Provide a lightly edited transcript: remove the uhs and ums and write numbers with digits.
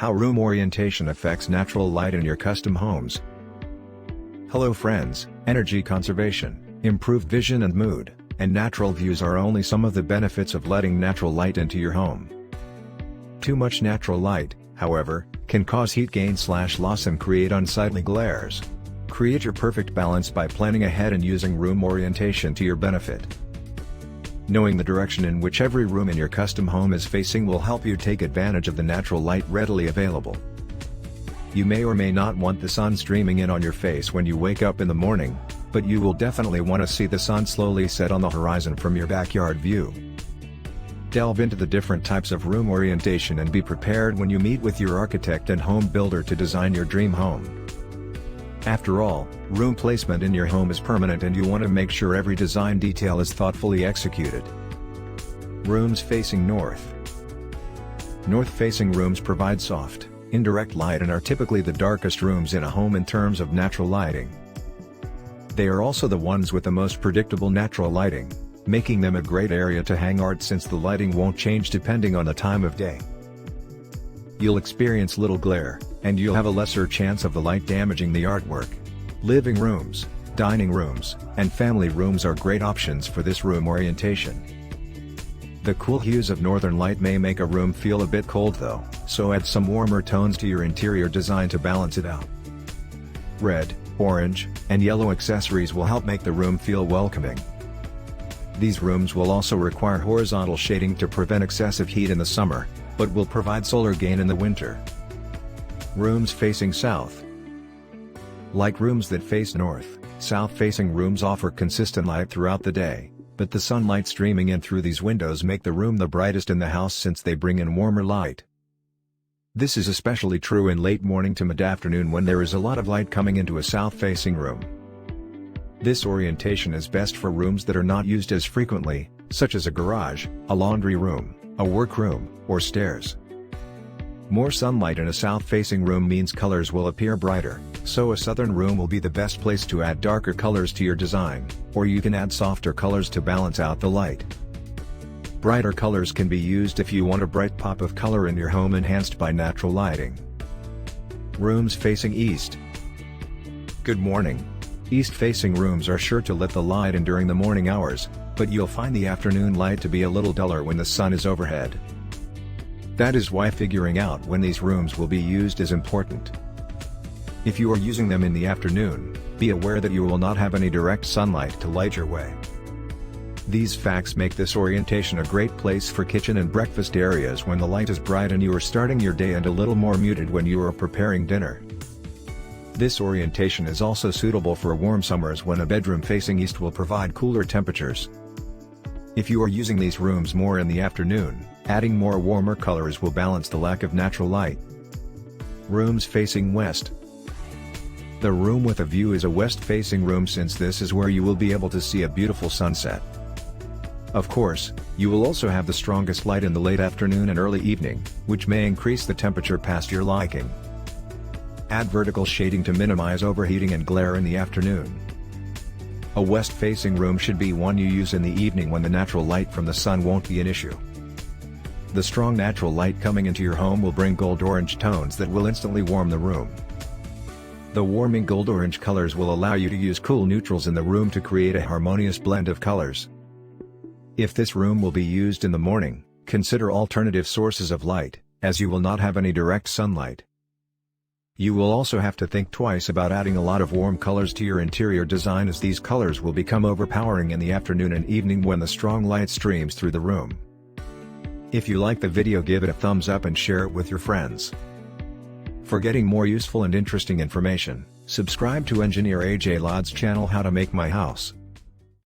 How room orientation affects natural light in your custom homes. Hello friends, energy conservation, improved vision and mood, and natural views are only some of the benefits of letting natural light into your home. Too much natural light, however, can cause heat gain/loss and create unsightly glares. Create your perfect balance by planning ahead and using room orientation to your benefit. Knowing the direction in which every room in your custom home is facing will help you take advantage of the natural light readily available. You may or may not want the sun streaming in on your face when you wake up in the morning, but you will definitely want to see the sun slowly set on the horizon from your backyard view. Delve into the different types of room orientation and be prepared when you meet with your architect and home builder to design your dream home. After all, room placement in your home is permanent and you want to make sure every design detail is thoughtfully executed. Rooms facing north. North-facing rooms provide soft, indirect light and are typically the darkest rooms in a home in terms of natural lighting. They are also the ones with the most predictable natural lighting, making them a great area to hang art since the lighting won't change depending on the time of day. You'll experience little glare, and you'll have a lesser chance of the light damaging the artwork. Living rooms, dining rooms, and family rooms are great options for this room orientation. The cool hues of northern light may make a room feel a bit cold though, so add some warmer tones to your interior design to balance it out. Red, orange, and yellow accessories will help make the room feel welcoming. These rooms will also require horizontal shading to prevent excessive heat in the summer, but will provide solar gain in the winter. Rooms facing south. Like rooms that face north, south-facing rooms offer consistent light throughout the day, but the sunlight streaming in through these windows make the room the brightest in the house since they bring in warmer light. This is especially true in late morning to mid-afternoon when there is a lot of light coming into a south-facing room. This orientation is best for rooms that are not used as frequently, such as a garage, a laundry room, a workroom, or stairs. More sunlight in a south-facing room means colors will appear brighter, so a southern room will be the best place to add darker colors to your design, or you can add softer colors to balance out the light. Brighter colors can be used if you want a bright pop of color in your home enhanced by natural lighting. Rooms facing east. Good morning. East-facing rooms are sure to let the light in during the morning hours, but you'll find the afternoon light to be a little duller when the sun is overhead. That is why figuring out when these rooms will be used is important. If you are using them in the afternoon, be aware that you will not have any direct sunlight to light your way. These facts make this orientation a great place for kitchen and breakfast areas when the light is bright and you are starting your day, and a little more muted when you are preparing dinner. This orientation is also suitable for warm summers when a bedroom facing east will provide cooler temperatures. If you are using these rooms more in the afternoon, adding more warmer colors will balance the lack of natural light. Rooms facing west. The room with a view is a west-facing room since this is where you will be able to see a beautiful sunset. Of course, you will also have the strongest light in the late afternoon and early evening, which may increase the temperature past your liking. Add vertical shading to minimize overheating and glare in the afternoon. A west-facing room should be one you use in the evening when the natural light from the sun won't be an issue. The strong natural light coming into your home will bring gold-orange tones that will instantly warm the room. The warming gold-orange colors will allow you to use cool neutrals in the room to create a harmonious blend of colors. If this room will be used in the morning, consider alternative sources of light, as you will not have any direct sunlight. You will also have to think twice about adding a lot of warm colors to your interior design, as these colors will become overpowering in the afternoon and evening when the strong light streams through the room. If you like the video, give it a thumbs up and share it with your friends. For getting more useful and interesting information, subscribe to Engineer AJ Laud's channel How to Make My House.